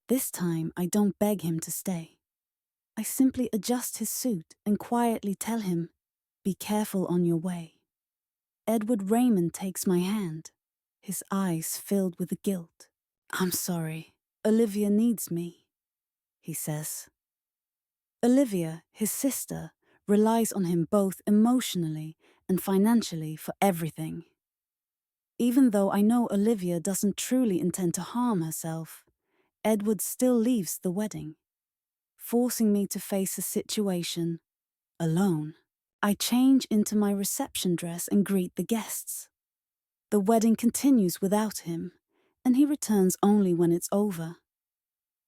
This time, I don't beg him to stay. I simply adjust his suit and quietly tell him, "Be careful on your way." Edward Raymond takes my hand, his eyes filled with guilt. "I'm sorry. Olivia needs me," he says. Olivia, his sister, relies on him both emotionally and financially for everything. Even though I know Olivia doesn't truly intend to harm herself, Edward still leaves the wedding, forcing me to face a situation alone. I change into my reception dress and greet the guests. The wedding continues without him, and he returns only when it's over.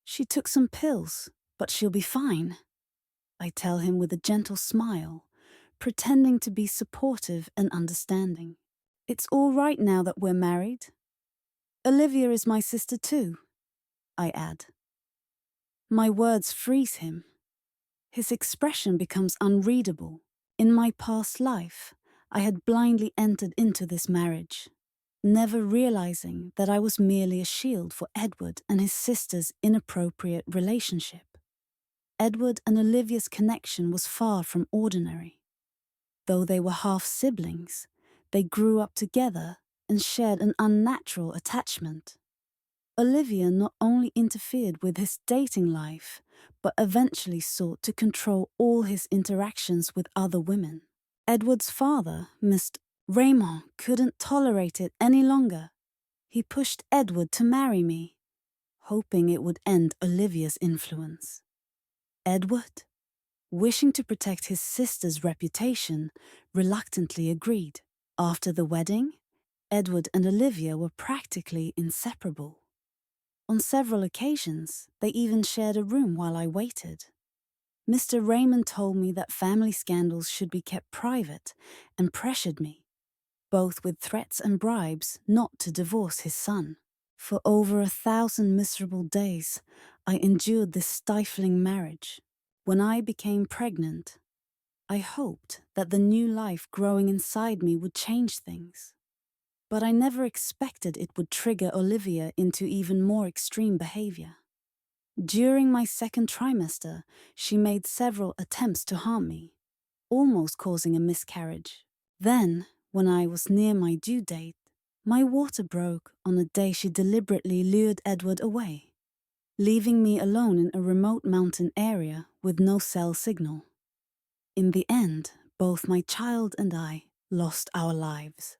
"She took some pills, but she'll be fine," I tell him with a gentle smile, pretending to be supportive and understanding. "It's all right now that we're married. Olivia is my sister too," I add. My words freeze him. His expression becomes unreadable. In my past life, I had blindly entered into this marriage, never realizing that I was merely a shield for Edward and his sister's inappropriate relationship. Edward and Olivia's connection was far from ordinary. Though they were half-siblings, they grew up together and shared an unnatural attachment. Olivia not only interfered with his dating life, but eventually sought to control all his interactions with other women. Edward's father, Mr. Raymond, couldn't tolerate it any longer. He pushed Edward to marry me, hoping it would end Olivia's influence. Edward, wishing to protect his sister's reputation, reluctantly agreed. After the wedding, Edward and Olivia were practically inseparable. On several occasions, they even shared a room while I waited. Mr. Raymond told me that family scandals should be kept private and pressured me, both with threats and bribes, not to divorce his son. For over 1,000 miserable days, I endured this stifling marriage. When I became pregnant, I hoped that the new life growing inside me would change things. But I never expected it would trigger Olivia into even more extreme behavior. During my second trimester, she made several attempts to harm me, almost causing a miscarriage. Then, when I was near my due date, my water broke on a day she deliberately lured Edward away, leaving me alone in a remote mountain area with no cell signal. In the end, both my child and I lost our lives.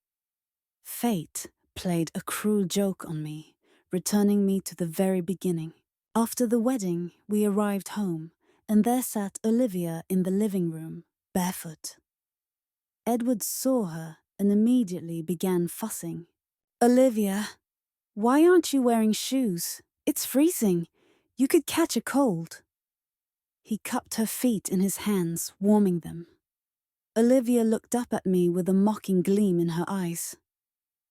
Fate played a cruel joke on me, returning me to the very beginning. After the wedding, we arrived home, and there sat Olivia in the living room, barefoot. Edward saw her and immediately began fussing. "Olivia, why aren't you wearing shoes? It's freezing. You could catch a cold." He cupped her feet in his hands, warming them. Olivia looked up at me with a mocking gleam in her eyes.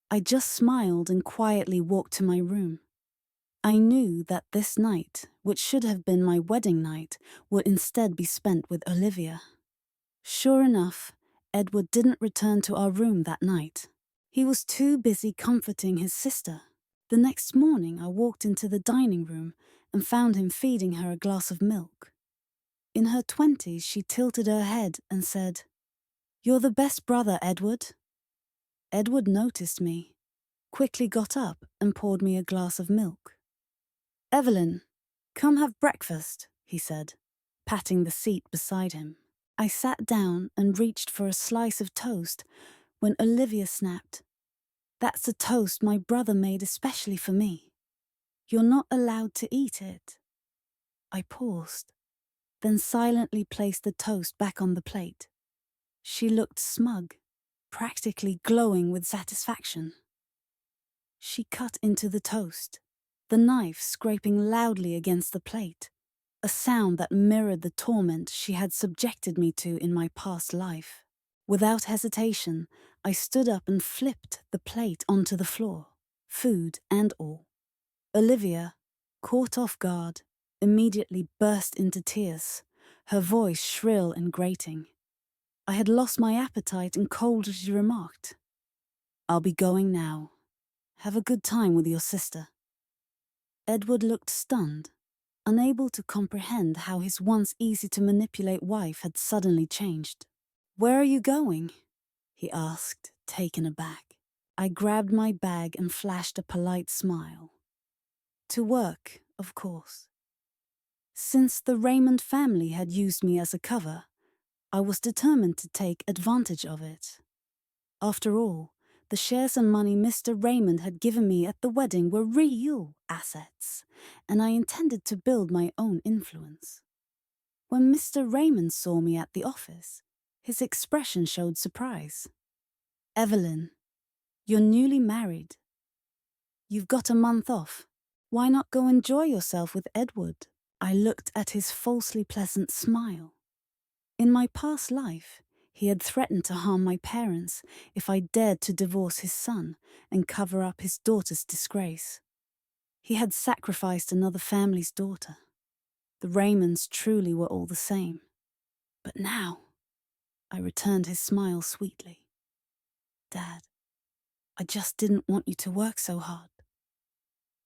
I just smiled and quietly walked to my room. I knew that this night, which should have been my wedding night, would instead be spent with Olivia. Sure enough, Edward didn't return to our room that night. He was too busy comforting his sister. The next morning, I walked into the dining room and found him feeding her a glass of milk. In her 20s, she tilted her head and said, "You're the best brother, Edward." Edward noticed me, quickly got up and poured me a glass of milk. "Evelyn, come have breakfast," he said, patting the seat beside him. I sat down and reached for a slice of toast when Olivia snapped, "That's a toast my brother made especially for me. You're not allowed to eat it." I paused, then silently placed the toast back on the plate. She looked smug, practically glowing with satisfaction. She cut into the toast, the knife scraping loudly against the plate, a sound that mirrored the torment she had subjected me to in my past life. Without hesitation, I stood up and flipped the plate onto the floor, food and all. Olivia, caught off guard, immediately burst into tears, her voice shrill and grating. I had lost my appetite and coldly remarked, "I'll be going now. Have a good time with your sister." Edward looked stunned, unable to comprehend how his once easy-to-manipulate wife had suddenly changed. "Where are you going?" he asked, taken aback. I grabbed my bag and flashed a polite smile. "To work, of course." Since the Raymond family had used me as a cover, I was determined to take advantage of it. After all, the shares and money Mr. Raymond had given me at the wedding were real assets, and I intended to build my own influence. When Mr. Raymond saw me at the office, his expression showed surprise. "Evelyn, you're newly married. You've got a month off. Why not go enjoy yourself with Edward?" I looked at his falsely pleasant smile. In my past life, he had threatened to harm my parents if I dared to divorce his son and cover up his daughter's disgrace. He had sacrificed another family's daughter. The Raymonds truly were all the same. But now, I returned his smile sweetly. "Dad, I just didn't want you to work so hard.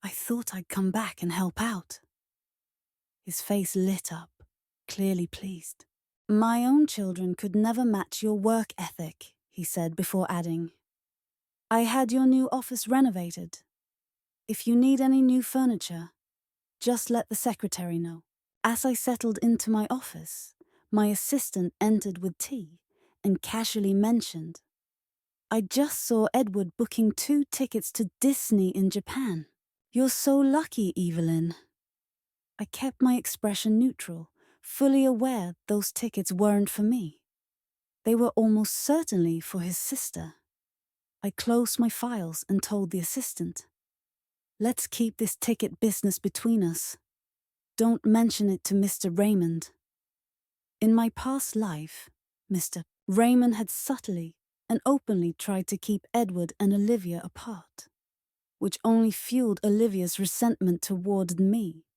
I thought I'd come back and help out." His face lit up, clearly pleased. "My own children could never match your work ethic," he said before adding, "I had your new office renovated. If you need any new furniture, just let the secretary know." As I settled into my office, my assistant entered with tea and casually mentioned, "I just saw Edward booking 2 tickets to Disney in Japan. You're so lucky, Evelyn." I kept my expression neutral, fully aware those tickets weren't for me. They were almost certainly for his sister. I closed my files and told the assistant, "Let's keep this ticket business between us. Don't mention it to Mr. Raymond." In my past life, Mr. Raymond had subtly and openly tried to keep Edward and Olivia apart, which only fueled Olivia's resentment toward me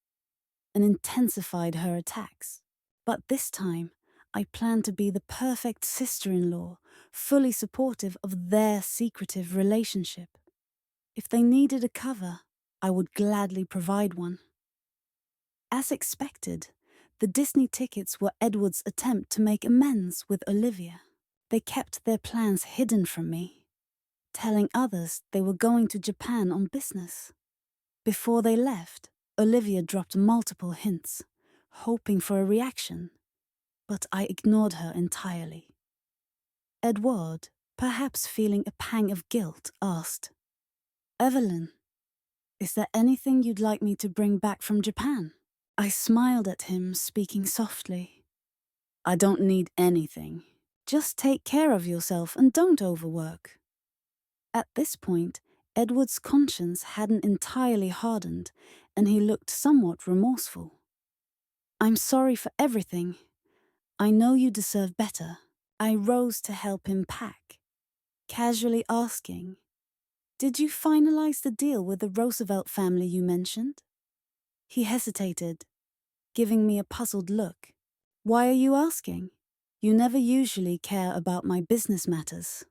and intensified her attacks. But this time, I planned to be the perfect sister-in-law, fully supportive of their secretive relationship. If they needed a cover, I would gladly provide one. As expected, the Disney tickets were Edward's attempt to make amends with Olivia. They kept their plans hidden from me, telling others they were going to Japan on business. Before they left, Olivia dropped multiple hints, hoping for a reaction, but I ignored her entirely. Edward, perhaps feeling a pang of guilt, asked, "Evelyn, is there anything you'd like me to bring back from Japan?" I smiled at him, speaking softly. "I don't need anything. Just take care of yourself and don't overwork." At this point, Edward's conscience hadn't entirely hardened, and he looked somewhat remorseful. "I'm sorry for everything. I know you deserve better." I rose to help him pack, casually asking, "Did you finalize the deal with the Roosevelt family you mentioned?" He hesitated, giving me a puzzled look. "Why are you asking? You never usually care about my business matters."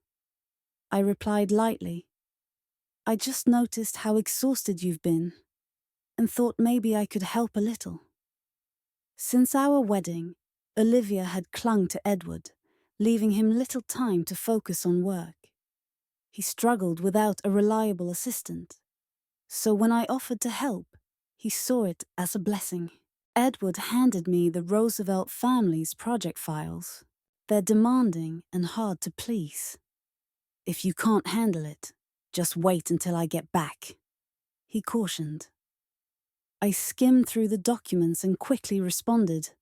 I replied lightly, "I just noticed how exhausted you've been, and thought maybe I could help a little." Since our wedding, Olivia had clung to Edward, leaving him little time to focus on work. He struggled without a reliable assistant, so when I offered to help, he saw it as a blessing. Edward handed me the Roosevelt family's project files. They're demanding and hard to please. "If you can't handle it, just wait until I get back," he cautioned. I skimmed through the documents and quickly responded,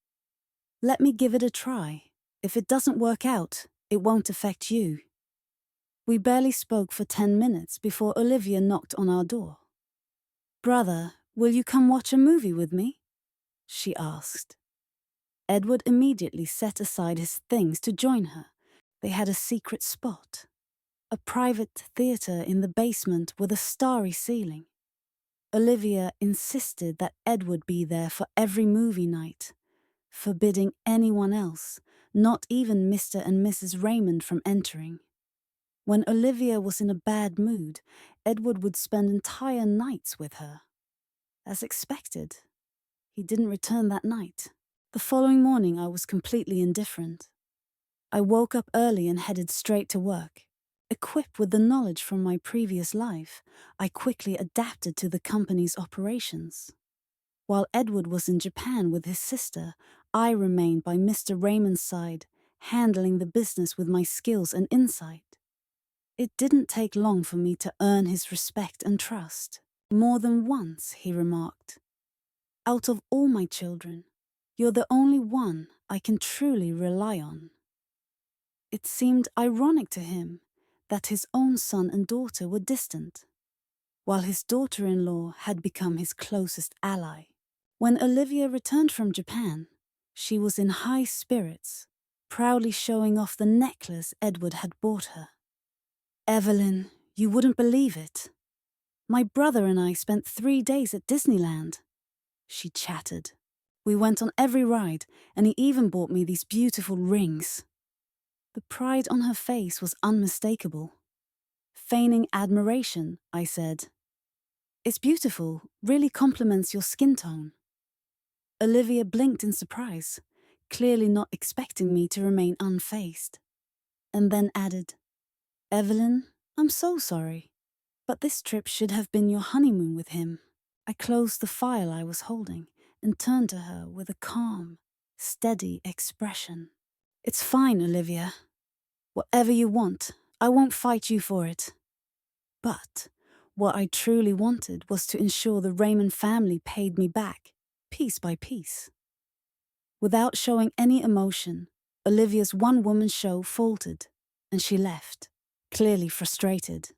"Let me give it a try. If it doesn't work out, it won't affect you." We barely spoke for 10 minutes before Olivia knocked on our door. "Brother, will you come watch a movie with me?" she asked. Edward immediately set aside his things to join her. They had a secret spot, a private theater in the basement with a starry ceiling. Olivia insisted that Edward be there for every movie night, forbidding anyone else, not even Mr. and Mrs. Raymond, from entering. When Olivia was in a bad mood, Edward would spend entire nights with her. As expected, He didn't return that night. The following morning, I was completely indifferent. I woke up early and headed straight to work. Equipped with the knowledge from my previous life, I quickly adapted to the company's operations. While Edward was in Japan with his sister, I remained by Mr. Raymond's side, handling the business with my skills and insight. It didn't take long for me to earn his respect and trust. More than once, he remarked, "Out of all my children, you're the only one I can truly rely on." It seemed ironic to him that his own son and daughter were distant, while his daughter-in-law had become his closest ally. When Olivia returned from Japan, she was in high spirits, proudly showing off the necklace Edward had bought her. "Evelyn, you wouldn't believe it. My brother and I spent 3 days at Disneyland," she chattered. "We went on every ride, and he even bought me these beautiful rings." The pride on her face was unmistakable. Feigning admiration, I said, "It's beautiful, really complements your skin tone." Olivia blinked in surprise, clearly not expecting me to remain unfazed, and then added, "Evelyn, I'm so sorry, but this trip should have been your honeymoon with him." I closed the file I was holding and turned to her with a calm, steady expression. "It's fine, Olivia. Whatever you want, I won't fight you for it." But what I truly wanted was to ensure the Raymond family paid me back, piece by piece. Without showing any emotion, Olivia's one-woman show faltered, and she left, clearly frustrated.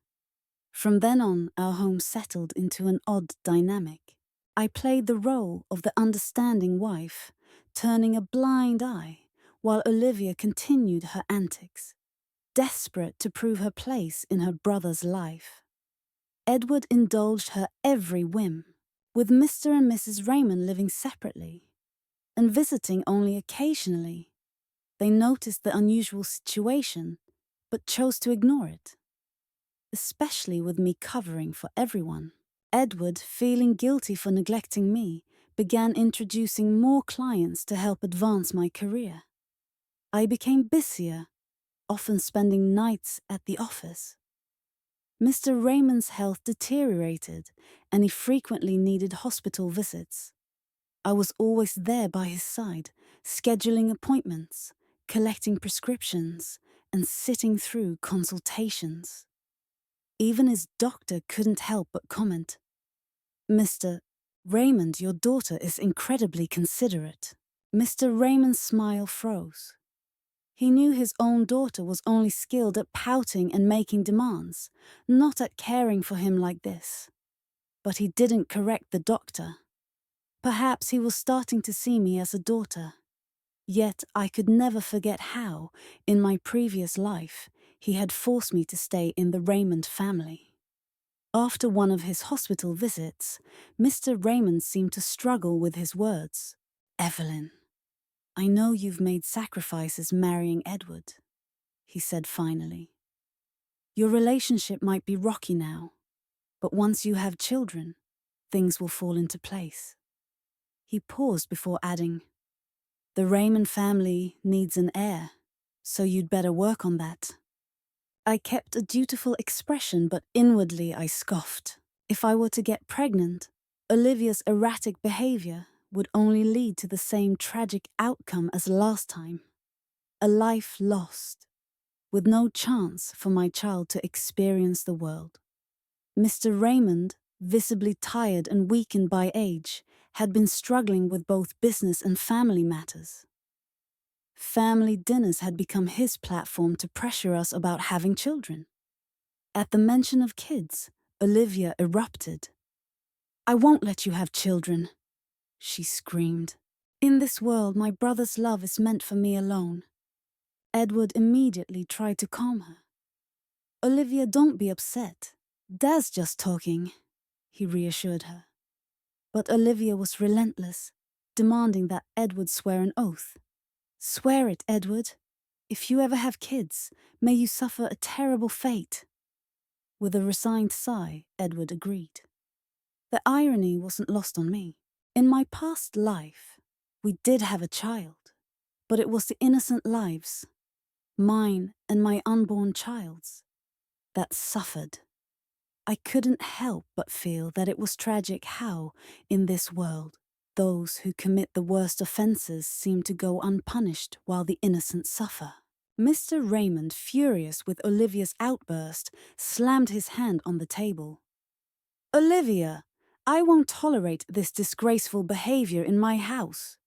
From then on, our home settled into an odd dynamic. I played the role of the understanding wife, turning a blind eye, while Olivia continued her antics, desperate to prove her place in her brother's life. Edward indulged her every whim, with Mr. and Mrs. Raymond living separately and visiting only occasionally. They noticed the unusual situation, but chose to ignore it, especially with me covering for everyone. Edward, feeling guilty for neglecting me, began introducing more clients to help advance my career. I became busier, often spending nights at the office. Mr. Raymond's health deteriorated, and he frequently needed hospital visits. I was always there by his side, scheduling appointments, collecting prescriptions, and sitting through consultations. Even his doctor couldn't help but comment, "Mr. Raymond, your daughter is incredibly considerate." Mr. Raymond's smile froze. He knew his own daughter was only skilled at pouting and making demands, not at caring for him like this. But he didn't correct the doctor. Perhaps he was starting to see me as a daughter. Yet I could never forget how, in my previous life, he had forced me to stay in the Raymond family. After one of his hospital visits, Mr. Raymond seemed to struggle with his words. "Evelyn, I know you've made sacrifices marrying Edward," he said finally. "Your relationship might be rocky now, but once you have children, things will fall into place." He paused before adding, "The Raymond family needs an heir, so you'd better work on that." I kept a dutiful expression, but inwardly I scoffed. If I were to get pregnant, Olivia's erratic behavior would only lead to the same tragic outcome as last time. A life lost, with no chance for my child to experience the world. Mr. Raymond, visibly tired and weakened by age, had been struggling with both business and family matters. Family dinners had become his platform to pressure us about having children. At the mention of kids, Olivia erupted. "I won't let you have children," she screamed. "In this world, my brother's love is meant for me alone." Edward immediately tried to calm her. "Olivia, don't be upset. Dad's just talking," he reassured her. But Olivia was relentless, demanding that Edward swear an oath. "Swear it, Edward. If you ever have kids, may you suffer a terrible fate." With a resigned sigh, Edward agreed. The irony wasn't lost on me. In my past life, we did have a child, but it was the innocent lives, mine and my unborn child's, that suffered. I couldn't help but feel that it was tragic how, in this world, those who commit the worst offences seem to go unpunished while the innocent suffer. Mr. Raymond, furious with Olivia's outburst, slammed his hand on the table. "Olivia, I won't tolerate this disgraceful behavior in my house,"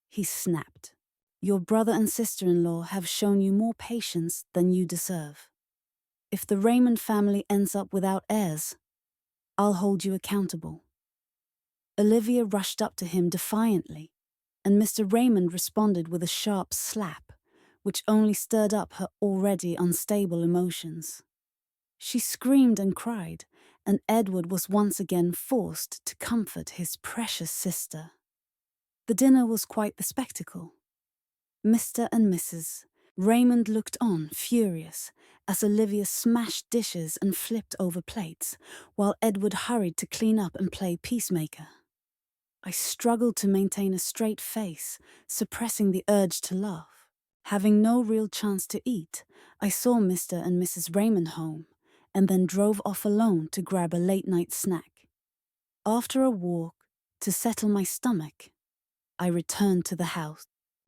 he snapped. "Your brother and sister-in-law have shown you more patience than you deserve. If the Raymond family ends up without heirs, I'll hold you accountable." Olivia rushed up to him defiantly, and Mr. Raymond responded with a sharp slap, which only stirred up her already unstable emotions. She screamed and cried, and Edward was once again forced to comfort his precious sister. The dinner was quite the spectacle. Mr. and Mrs. Raymond looked on, furious, as Olivia smashed dishes and flipped over plates, while Edward hurried to clean up and play peacemaker. I struggled to maintain a straight face, suppressing the urge to laugh. Having no real chance to eat, I saw Mr. and Mrs. Raymond home, and then drove off alone to grab a late-night snack. After a walk, to settle my stomach, I returned to the house.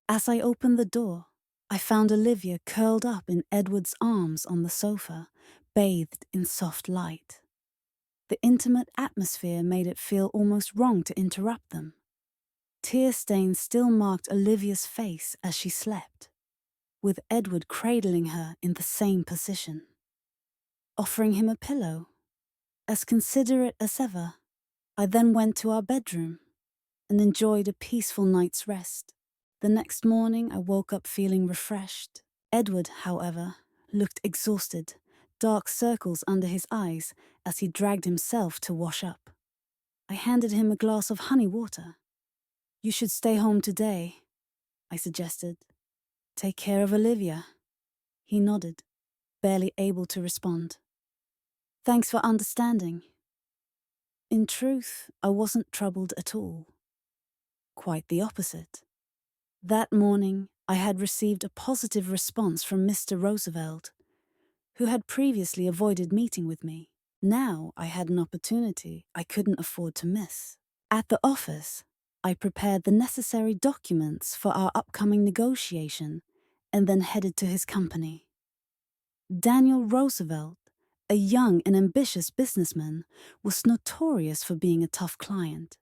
As I opened the door, I found Olivia curled up in Edward's arms on the sofa, bathed in soft light. The intimate atmosphere made it feel almost wrong to interrupt them. Tear stains still marked Olivia's face as she slept, with Edward cradling her in the same position. Offering him a pillow, as considerate as ever, I then went to our bedroom and enjoyed a peaceful night's rest. The next morning I woke up feeling refreshed. Edward, however, looked exhausted, dark circles under his eyes as he dragged himself to wash up. I handed him a glass of honey water. "You should stay home today," I suggested. "Take care of Olivia." He nodded, barely able to respond. "Thanks for understanding." In truth, I wasn't troubled at all. Quite the opposite. That morning, I had received a positive response from Mr. Roosevelt, who had previously avoided meeting with me. Now I had an opportunity I couldn't afford to miss. At the office, I prepared the necessary documents for our upcoming negotiation and then headed to his company. Daniel Roosevelt, a young and ambitious businessman, was notorious for being a tough client.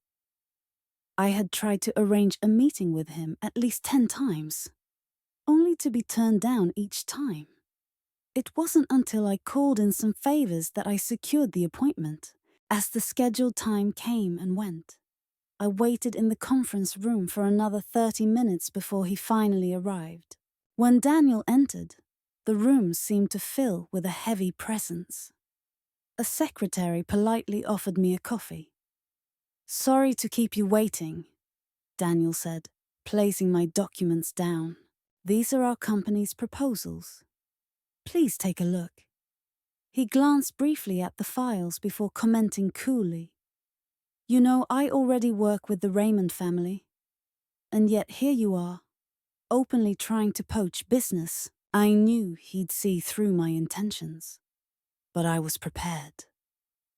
I had tried to arrange a meeting with him at least 10 times, only to be turned down each time. It wasn't until I called in some favors that I secured the appointment. As the scheduled time came and went, I waited in the conference room for another 30 minutes before he finally arrived. When Daniel entered, the room seemed to fill with a heavy presence. A secretary politely offered me a coffee. "Sorry to keep you waiting," Daniel said, placing my documents down. "These are our company's proposals. Please take a look." He glanced briefly at the files before commenting coolly, "You know, I already work with the Raymond family, and yet here you are, openly trying to poach business." I knew he'd see through my intentions, but I was prepared.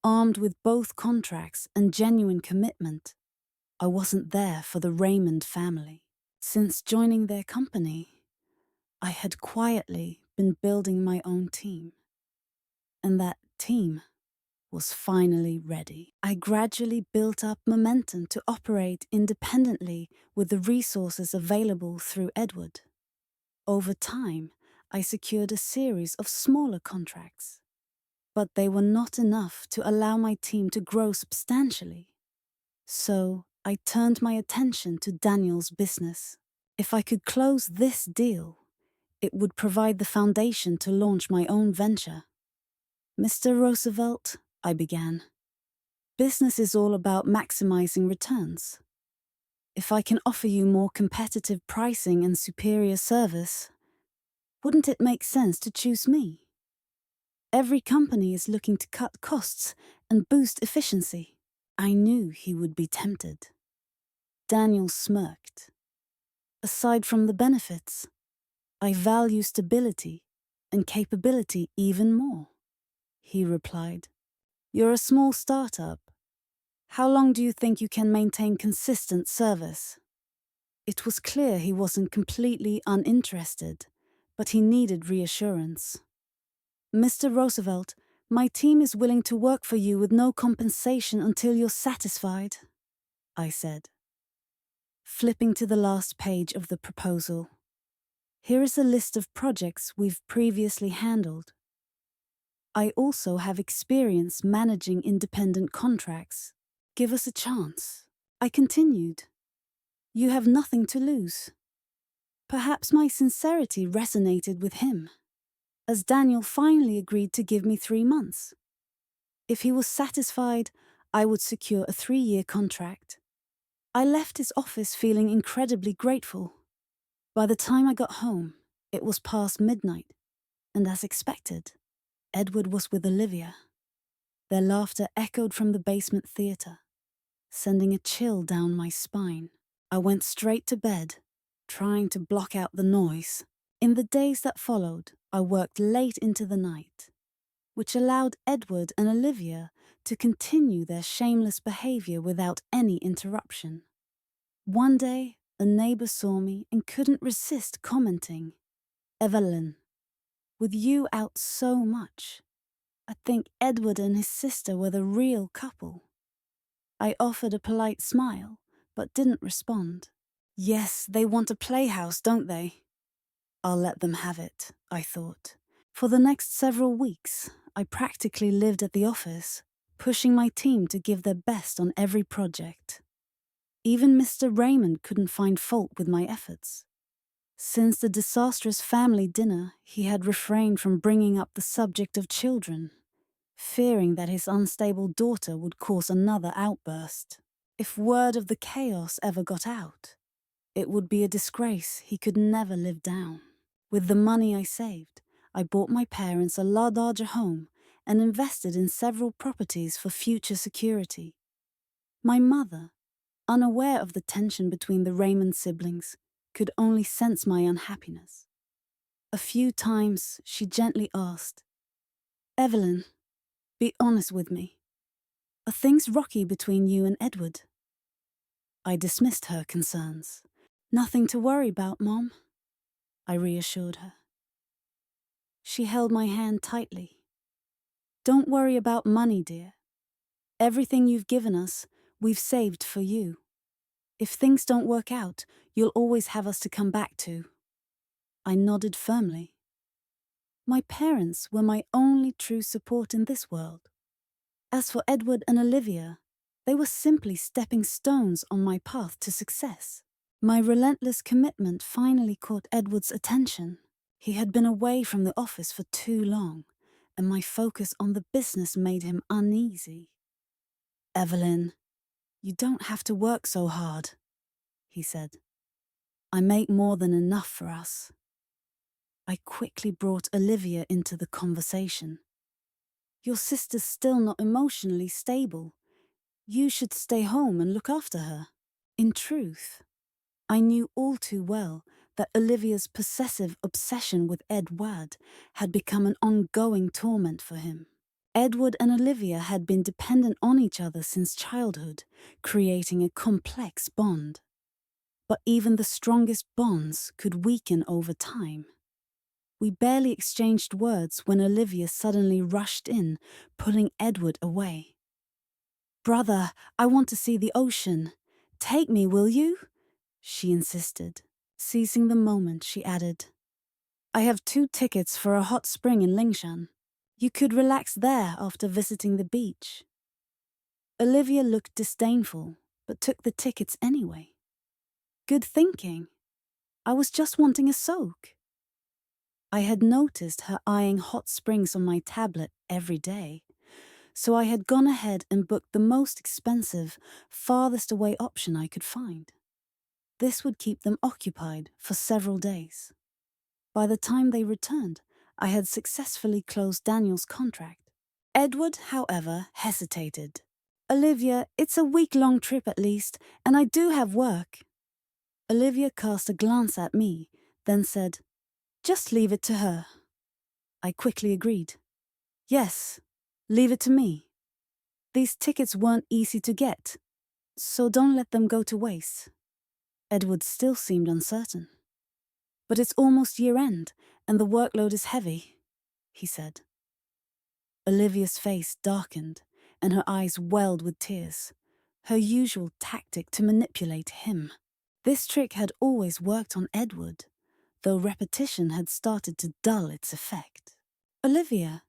Armed with both contracts and genuine commitment, I wasn't there for the Raymond family. Since joining their company, I had quietly been building my own team, and that team was finally ready. I gradually built up momentum to operate independently with the resources available through Edward. Over time, I secured a series of smaller contracts, but they were not enough to allow my team to grow substantially. So I turned my attention to Daniel's business. If I could close this deal, it would provide the foundation to launch my own venture. "Mr. Roosevelt," I began, "business is all about maximizing returns. If I can offer you more competitive pricing and superior service, wouldn't it make sense to choose me? Every company is looking to cut costs and boost efficiency." I knew he would be tempted. Daniel smirked. Aside from the benefits, I value stability and capability even more, he replied. You're a small startup. How long do you think you can maintain consistent service? It was clear he wasn't completely uninterested, but he needed reassurance. Mr. Roosevelt, my team is willing to work for you with no compensation until you're satisfied, I said, flipping to the last page of the proposal. Here is a list of projects we've previously handled. I also have experience managing independent contracts. Give us a chance, I continued. You have nothing to lose. Perhaps my sincerity resonated with him, as Daniel finally agreed to give me 3 months. If he was satisfied, I would secure a 3-year contract. I left his office feeling incredibly grateful. By the time I got home, it was past midnight, and as expected, Edward was with Olivia. Their laughter echoed from the basement theatre, sending a chill down my spine. I went straight to bed, trying to block out the noise. In the days that followed, I worked late into the night, which allowed Edward and Olivia to continue their shameless behavior without any interruption. One day, a neighbor saw me and couldn't resist commenting, "Evelyn, with you out so much, I think Edward and his sister were the real couple." I offered a polite smile, but didn't respond. Yes, they want a playhouse, don't they? I'll let them have it, I thought. For the next several weeks, I practically lived at the office, pushing my team to give their best on every project. Even Mr. Raymond couldn't find fault with my efforts. Since the disastrous family dinner, he had refrained from bringing up the subject of children, fearing that his unstable daughter would cause another outburst. If word of the chaos ever got out, it would be a disgrace he could never live down. With the money I saved, I bought my parents a larger home and invested in several properties for future security. My mother, unaware of the tension between the Raymond siblings, could only sense my unhappiness. A few times she gently asked, "Evelyn, be honest with me. Are things rocky between you and Edward?" I dismissed her concerns. "Nothing to worry about, Mom," I reassured her. She held my hand tightly. "Don't worry about money, dear. Everything you've given us, we've saved for you. If things don't work out, you'll always have us to come back to." I nodded firmly. My parents were my only true support in this world. As for Edward and Olivia, they were simply stepping stones on my path to success. My relentless commitment finally caught Edward's attention. He had been away from the office for too long, and my focus on the business made him uneasy. "Evelyn, you don't have to work so hard," he said. "I make more than enough for us." I quickly brought Olivia into the conversation. "Your sister's still not emotionally stable. You should stay home and look after her." In truth, I knew all too well that Olivia's possessive obsession with Edward had become an ongoing torment for him. Edward and Olivia had been dependent on each other since childhood, creating a complex bond. But even the strongest bonds could weaken over time. We barely exchanged words when Olivia suddenly rushed in, pulling Edward away. "Brother, I want to see the ocean. Take me, will you?" she insisted. Seizing the moment, she added, "I have 2 tickets for a hot spring in Lingshan. You could relax there after visiting the beach." Olivia looked disdainful, but took the tickets anyway. Good thinking. I was just wanting a soak. I had noticed her eyeing hot springs on my tablet every day, so I had gone ahead and booked the most expensive, farthest away option I could find. This would keep them occupied for several days. By the time they returned, I had successfully closed Daniel's contract. Edward, however, hesitated. Olivia, it's a week-long trip at least, and I do have work. Olivia cast a glance at me, then said, "Just leave it to her." I quickly agreed. "Yes, leave it to me. These tickets weren't easy to get, so don't let them go to waste." Edward still seemed uncertain. "But it's almost year-end, and the workload is heavy," he said. Olivia's face darkened, and her eyes welled with tears, her usual tactic to manipulate him. This trick had always worked on Edward, though repetition had started to dull its effect. "Olivia,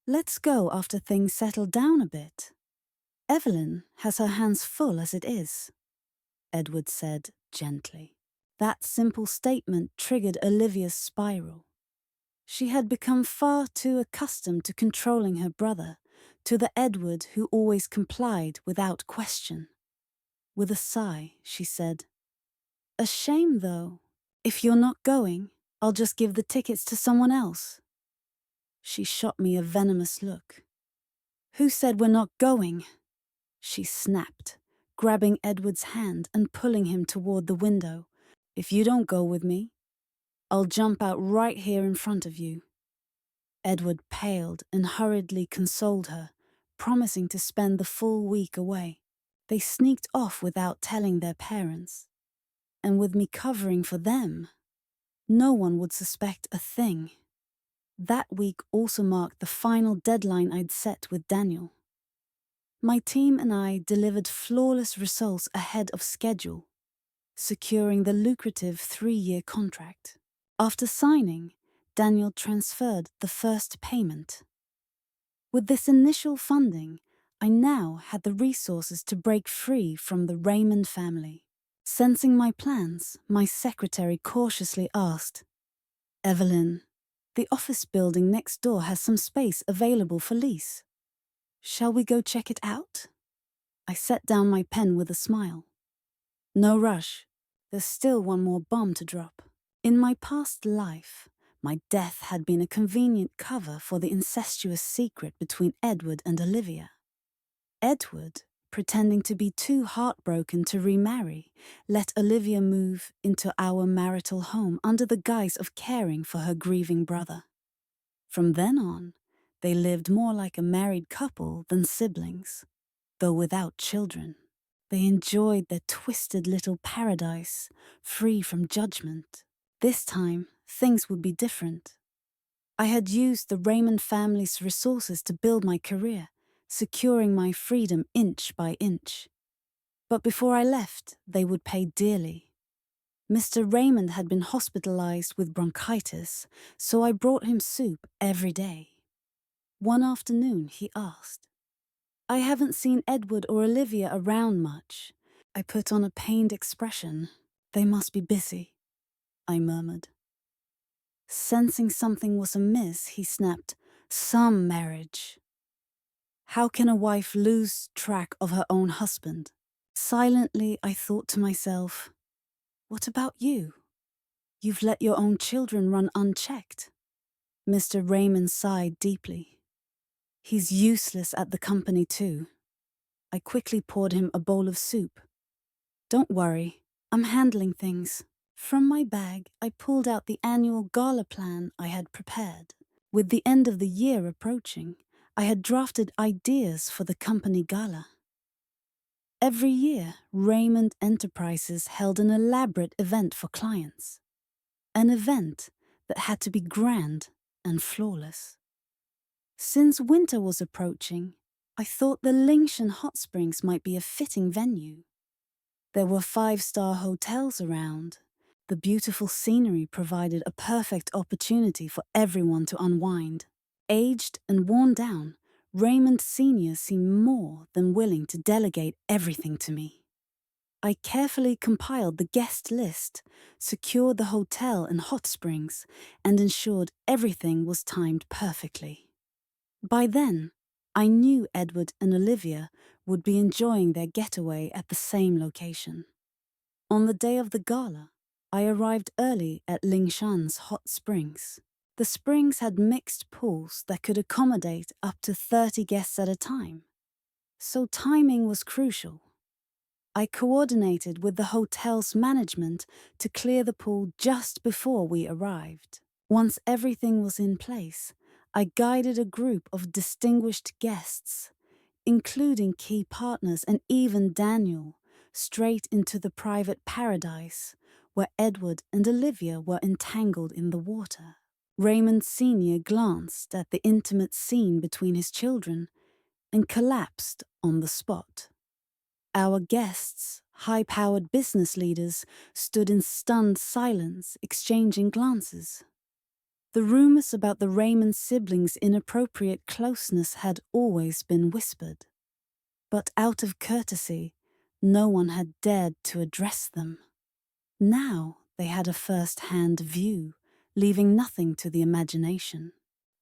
let's go after things settle down a bit. Evelyn has her hands full as it is," Edward said gently. That simple statement triggered Olivia's spiral. She had become far too accustomed to controlling her brother, to the Edward who always complied without question. With a sigh, she said, "A shame, though. If you're not going, I'll just give the tickets to someone else." She shot me a venomous look. "Who said we're not going?" she snapped, grabbing Edward's hand and pulling him toward the window. "If you don't go with me, I'll jump out right here in front of you." Edward paled and hurriedly consoled her, promising to spend the full week away. They sneaked off without telling their parents. And with me covering for them, no one would suspect a thing. That week also marked the final deadline I'd set with Daniel. My team and I delivered flawless results ahead of schedule, securing the lucrative 3-year contract. After signing, Daniel transferred the first payment. With this initial funding, I now had the resources to break free from the Raymond family. Sensing my plans, my secretary cautiously asked, "Evelyn, the office building next door has some space available for lease. Shall we go check it out?" I set down my pen with a smile. "No rush. There's still one more bomb to drop." In my past life, my death had been a convenient cover for the incestuous secret between Edward and Olivia. Edward, pretending to be too heartbroken to remarry, let Olivia move into our marital home under the guise of caring for her grieving brother. From then on, they lived more like a married couple than siblings, though without children. They enjoyed their twisted little paradise, free from judgment. This time, things would be different. I had used the Raymond family's resources to build my career, securing my freedom inch by inch. But before I left, they would pay dearly. Mr. Raymond had been hospitalized with bronchitis, so I brought him soup every day. One afternoon, he asked, "I haven't seen Edward or Olivia around much." I put on a pained expression. "They must be busy," I murmured. Sensing something was amiss, he snapped, "Some marriage. How can a wife lose track of her own husband?" Silently, I thought to myself, what about you? You've let your own children run unchecked. Mr. Raymond sighed deeply. He's useless at the company too. I quickly poured him a bowl of soup. "Don't worry, I'm handling things." From my bag, I pulled out the annual gala plan I had prepared. With the end of the year approaching, I had drafted ideas for the company gala. Every year, Raymond Enterprises held an elaborate event for clients. An event that had to be grand and flawless. Since winter was approaching, I thought the Lingshan Hot Springs might be a fitting venue. There were 5-star hotels around. The beautiful scenery provided a perfect opportunity for everyone to unwind. Aged and worn down, Raymond Sr. seemed more than willing to delegate everything to me. I carefully compiled the guest list, secured the hotel and hot springs, and ensured everything was timed perfectly. By then, I knew Edward and Olivia would be enjoying their getaway at the same location. On the day of the gala, I arrived early at Lingshan's hot springs. The springs had mixed pools that could accommodate up to 30 guests at a time. So timing was crucial. I coordinated with the hotel's management to clear the pool just before we arrived. Once everything was in place, I guided a group of distinguished guests, including key partners and even Daniel, straight into the private paradise where Edward and Olivia were entangled in the water. Raymond Sr. glanced at the intimate scene between his children and collapsed on the spot. Our guests, high-powered business leaders, stood in stunned silence, exchanging glances. The rumors about the Raymond siblings' inappropriate closeness had always been whispered. But out of courtesy, no one had dared to address them. Now they had a first-hand view, leaving nothing to the imagination.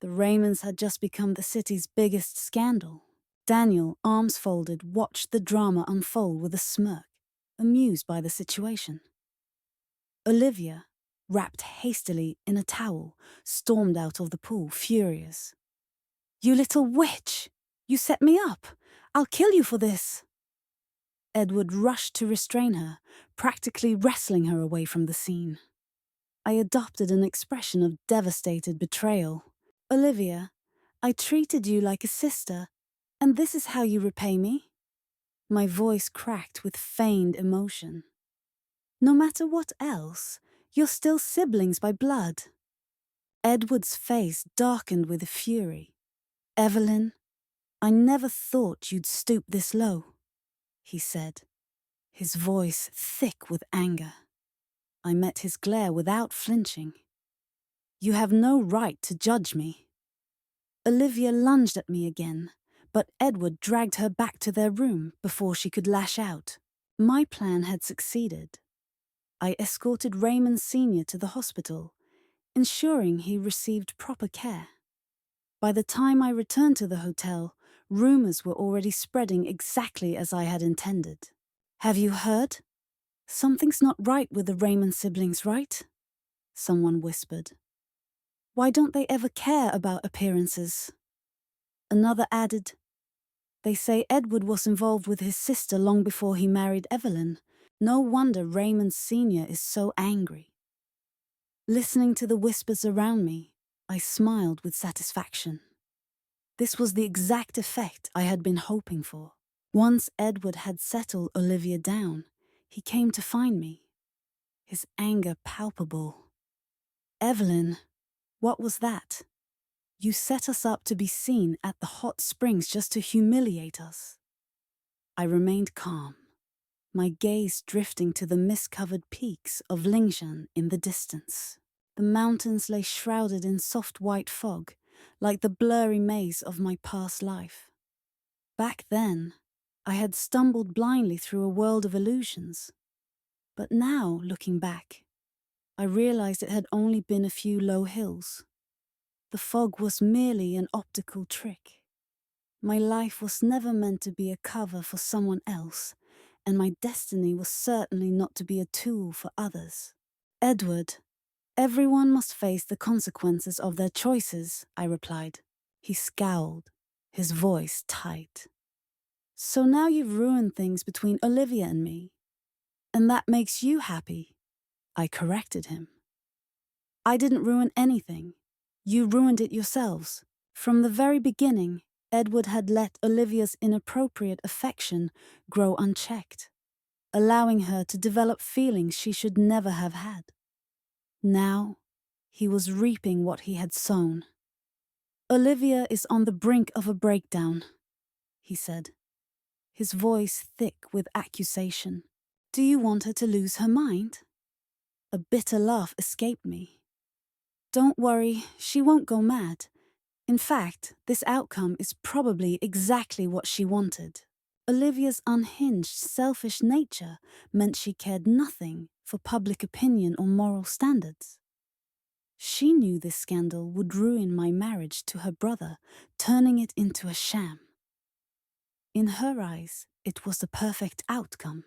The Raymonds had just become the city's biggest scandal. Daniel, arms folded, watched the drama unfold with a smirk, amused by the situation. Olivia, wrapped hastily in a towel, stormed out of the pool, furious. "You little witch! You set me up! I'll kill you for this!" Edward rushed to restrain her, practically wrestling her away from the scene. I adopted an expression of devastated betrayal. "Olivia, I treated you like a sister, and this is how you repay me?" My voice cracked with feigned emotion. "No matter what else, you're still siblings by blood." Edward's face darkened with fury. "Evelyn, I never thought you'd stoop this low," he said, his voice thick with anger. I met his glare without flinching. "You have no right to judge me." Olivia lunged at me again, but Edward dragged her back to their room before she could lash out. My plan had succeeded. I escorted Raymond Sr. to the hospital, ensuring he received proper care. By the time I returned to the hotel, rumors were already spreading exactly as I had intended. "Have you heard? Something's not right with the Raymond siblings, right?" someone whispered. "Why don't they ever care about appearances?" Another added, "They say Edward was involved with his sister long before he married Evelyn. No wonder Raymond Sr. is so angry." Listening to the whispers around me, I smiled with satisfaction. This was the exact effect I had been hoping for. Once Edward had settled Olivia down, he came to find me, his anger palpable. "Evelyn, what was that? You set us up to be seen at the hot springs just to humiliate us." I remained calm, my gaze drifting to the mist-covered peaks of Lingshan in the distance. The mountains lay shrouded in soft white fog, like the blurry maze of my past life. Back then, I had stumbled blindly through a world of illusions. But now, looking back, I realized it had only been a few low hills. The fog was merely an optical trick. My life was never meant to be a cover for someone else, and my destiny was certainly not to be a tool for others. "Edward, everyone must face the consequences of their choices," I replied. He scowled, his voice tight. "So now you've ruined things between Olivia and me, and that makes you happy," I corrected him. "I didn't ruin anything. You ruined it yourselves. From the very beginning, Edward had let Olivia's inappropriate affection grow unchecked, allowing her to develop feelings she should never have had. Now, he was reaping what he had sown. Olivia is on the brink of a breakdown," he said, his voice thick with accusation. "Do you want her to lose her mind?" A bitter laugh escaped me. "Don't worry, she won't go mad. In fact, this outcome is probably exactly what she wanted." Olivia's unhinged, selfish nature meant she cared nothing for public opinion or moral standards. She knew this scandal would ruin my marriage to her brother, turning it into a sham. In her eyes, it was the perfect outcome.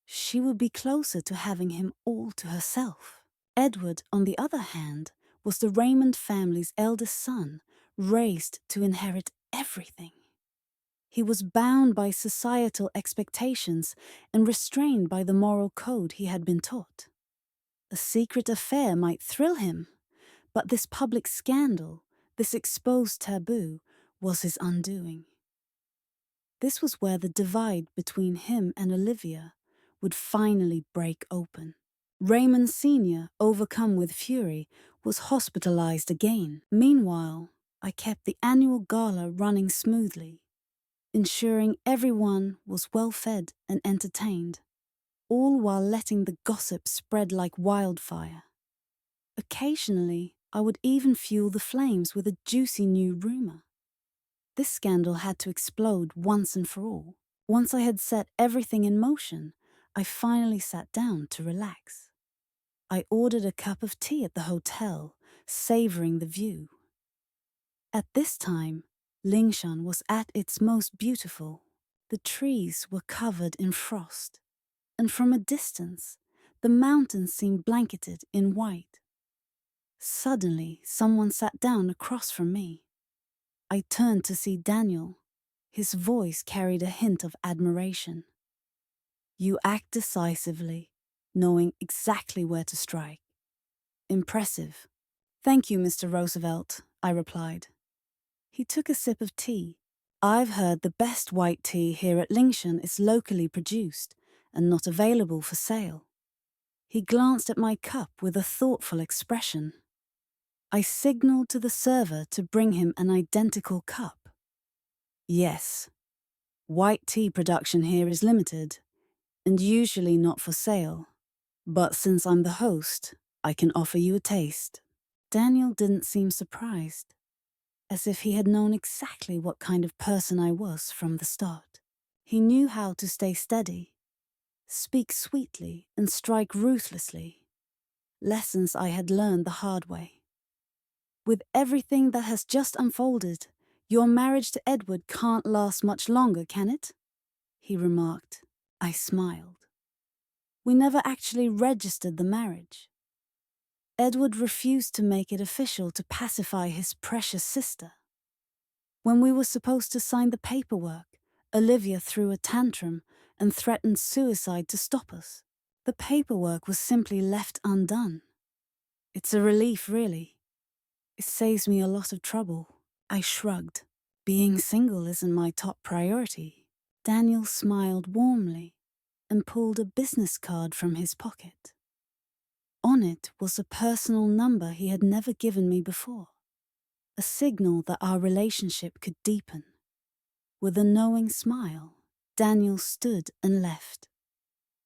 She would be closer to having him all to herself. Edward, on the other hand, was the Raymond family's eldest son, raised to inherit everything. He was bound by societal expectations and restrained by the moral code he had been taught. A secret affair might thrill him, but this public scandal, this exposed taboo, was his undoing. This was where the divide between him and Olivia would finally break open. Raymond Sr., overcome with fury, was hospitalized again. Meanwhile, I kept the annual gala running smoothly, ensuring everyone was well fed and entertained, all while letting the gossip spread like wildfire. Occasionally, I would even fuel the flames with a juicy new rumor. This scandal had to explode once and for all. Once I had set everything in motion, I finally sat down to relax. I ordered a cup of tea at the hotel, savoring the view. At this time, Lingshan was at its most beautiful. The trees were covered in frost, and from a distance, the mountains seemed blanketed in white. Suddenly, someone sat down across from me. I turned to see Daniel. His voice carried a hint of admiration. "You act decisively, knowing exactly where to strike. Impressive." "Thank you, Mr. Roosevelt," I replied. He took a sip of tea. "I've heard the best white tea here at Lingshan is locally produced and not available for sale." He glanced at my cup with a thoughtful expression. I signaled to the server to bring him an identical cup. "Yes, white tea production here is limited and usually not for sale. But since I'm the host, I can offer you a taste." Daniel didn't seem surprised, as if he had known exactly what kind of person I was from the start. He knew how to stay steady, speak sweetly, and strike ruthlessly. Lessons I had learned the hard way. "With everything that has just unfolded, your marriage to Edward can't last much longer, can it?" he remarked. I smiled. "We never actually registered the marriage. Edward refused to make it official to pacify his precious sister. When we were supposed to sign the paperwork, Olivia threw a tantrum and threatened suicide to stop us. The paperwork was simply left undone. It's a relief, really. It saves me a lot of trouble." I shrugged. "Being single isn't my top priority." Daniel smiled warmly and pulled a business card from his pocket. On it was a personal number he had never given me before, a signal that our relationship could deepen. With a knowing smile, Daniel stood and left.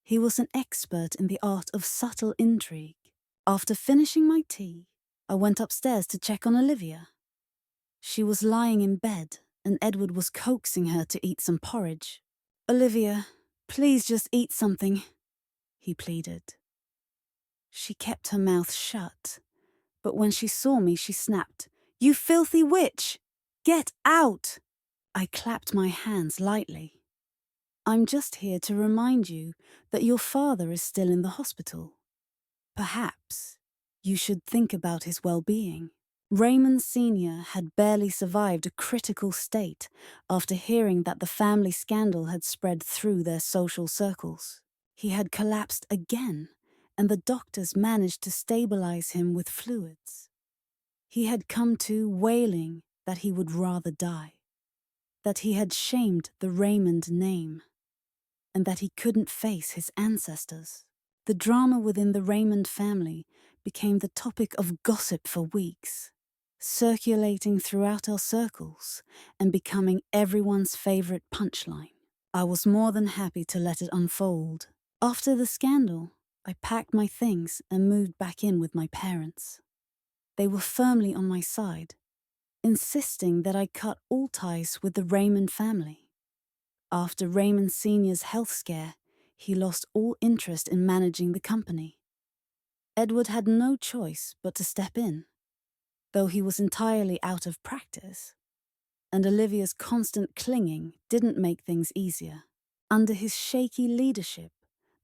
He was an expert in the art of subtle intrigue. After finishing my tea, I went upstairs to check on Olivia. She was lying in bed, and Edward was coaxing her to eat some porridge. "Olivia, please just eat something," he pleaded. She kept her mouth shut, but when she saw me, she snapped, "You filthy witch! Get out!" I clapped my hands lightly. "I'm just here to remind you that your father is still in the hospital. Perhaps you should think about his well-being." Raymond Sr. had barely survived a critical state after hearing that the family scandal had spread through their social circles. He had collapsed again, and the doctors managed to stabilize him with fluids. He had come to wailing that he would rather die, that he had shamed the Raymond name, and that he couldn't face his ancestors. The drama within the Raymond family became the topic of gossip for weeks, circulating throughout our circles and becoming everyone's favorite punchline. I was more than happy to let it unfold. After the scandal, I packed my things and moved back in with my parents. They were firmly on my side, insisting that I cut all ties with the Raymond family. After Raymond Sr.'s health scare, he lost all interest in managing the company. Edward had no choice but to step in, though he was entirely out of practice, and Olivia's constant clinging didn't make things easier. Under his shaky leadership,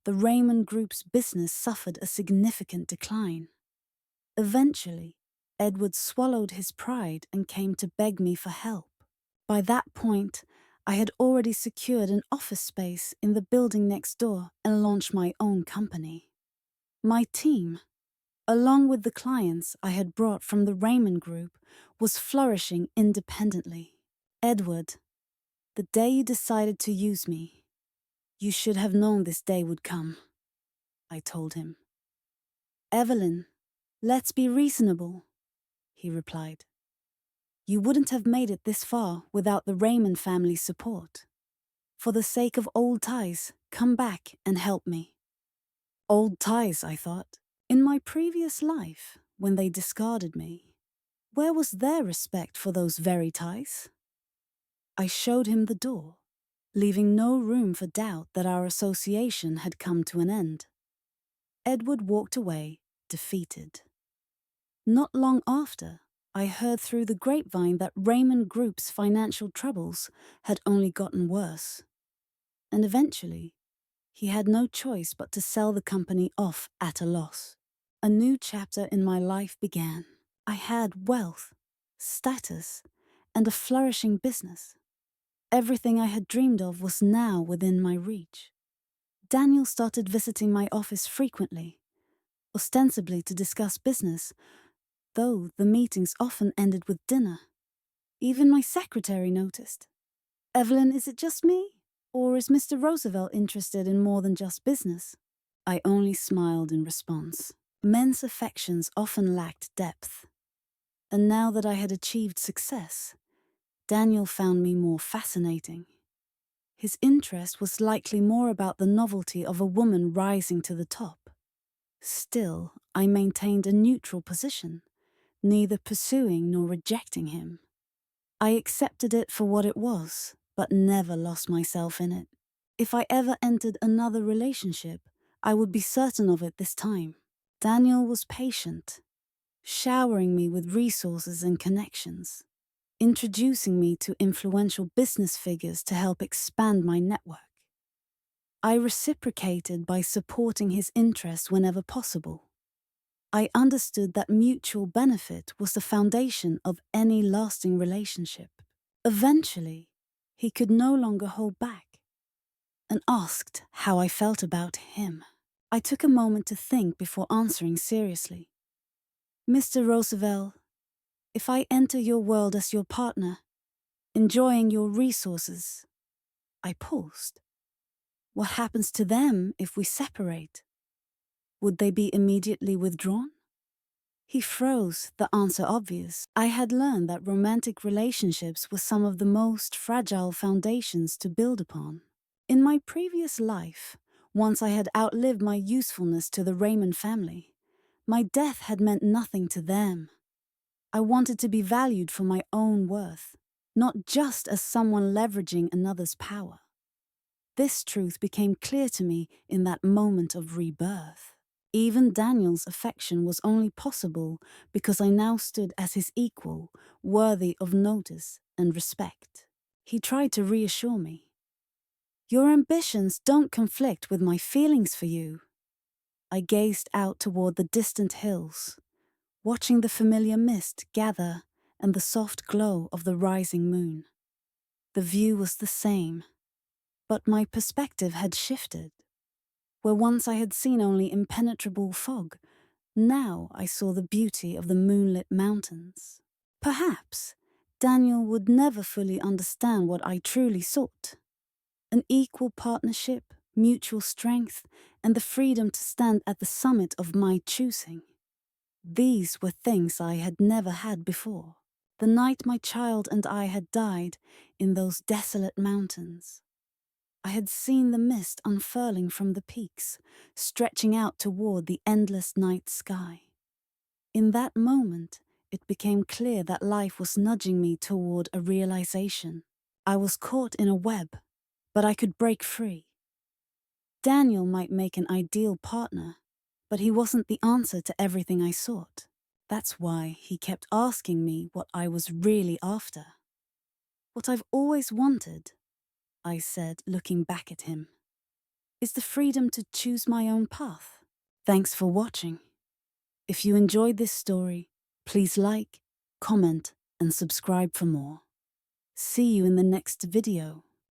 the Raymond Group's business suffered a significant decline. Eventually, Edward swallowed his pride and came to beg me for help. By that point, I had already secured an office space in the building next door and launched my own company. My team, along with the clients I had brought from the Raymond Group, was flourishing independently. Edward, the day you decided to use me, you should have known this day would come, I told him. Evelyn, let's be reasonable, he replied. You wouldn't have made it this far without the Raymond family's support. For the sake of old ties, come back and help me. Old ties, I thought. In my previous life, when they discarded me, where was their respect for those very ties? I showed him the door, leaving no room for doubt that our association had come to an end. Edward walked away, defeated. Not long after, I heard through the grapevine that Raymond Group's financial troubles had only gotten worse. And eventually, he had no choice but to sell the company off at a loss. A new chapter in my life began. I had wealth, status, and a flourishing business. Everything I had dreamed of was now within my reach. Daniel started visiting my office frequently, ostensibly to discuss business, though the meetings often ended with dinner. Even my secretary noticed. Evelyn, is it just me? Or is Mr. Roosevelt interested in more than just business? I only smiled in response. Men's affections often lacked depth. And now that I had achieved success, Daniel found me more fascinating. His interest was likely more about the novelty of a woman rising to the top. Still, I maintained a neutral position, neither pursuing nor rejecting him. I accepted it for what it was, but never lost myself in it. If I ever entered another relationship, I would be certain of it this time. Daniel was patient, showering me with resources and connections, introducing me to influential business figures to help expand my network. I reciprocated by supporting his interests whenever possible. I understood that mutual benefit was the foundation of any lasting relationship. Eventually, he could no longer hold back and asked how I felt about him. I took a moment to think before answering seriously. Mr. Roosevelt, if I enter your world as your partner, enjoying your resources, I paused. What happens to them if we separate? Would they be immediately withdrawn? He froze, the answer obvious. I had learned that romantic relationships were some of the most fragile foundations to build upon. In my previous life, once I had outlived my usefulness to the Raymond family, my death had meant nothing to them. I wanted to be valued for my own worth, not just as someone leveraging another's power. This truth became clear to me in that moment of rebirth. Even Daniel's affection was only possible because I now stood as his equal, worthy of notice and respect. He tried to reassure me. Your ambitions don't conflict with my feelings for you. I gazed out toward the distant hills, watching the familiar mist gather and the soft glow of the rising moon. The view was the same, but my perspective had shifted. Where once I had seen only impenetrable fog, now I saw the beauty of the moonlit mountains. Perhaps Daniel would never fully understand what I truly sought. An equal partnership, mutual strength, and the freedom to stand at the summit of my choosing. These were things I had never had before. The night my child and I had died in those desolate mountains, I had seen the mist unfurling from the peaks, stretching out toward the endless night sky. In that moment, it became clear that life was nudging me toward a realization. I was caught in a web, but I could break free. Daniel might make an ideal partner, but he wasn't the answer to everything I sought. That's why he kept asking me what I was really after. What I've always wanted, I said, looking back at him, is the freedom to choose my own path. Thanks for watching. If you enjoyed this story, please like, comment, and subscribe for more. See you in the next video.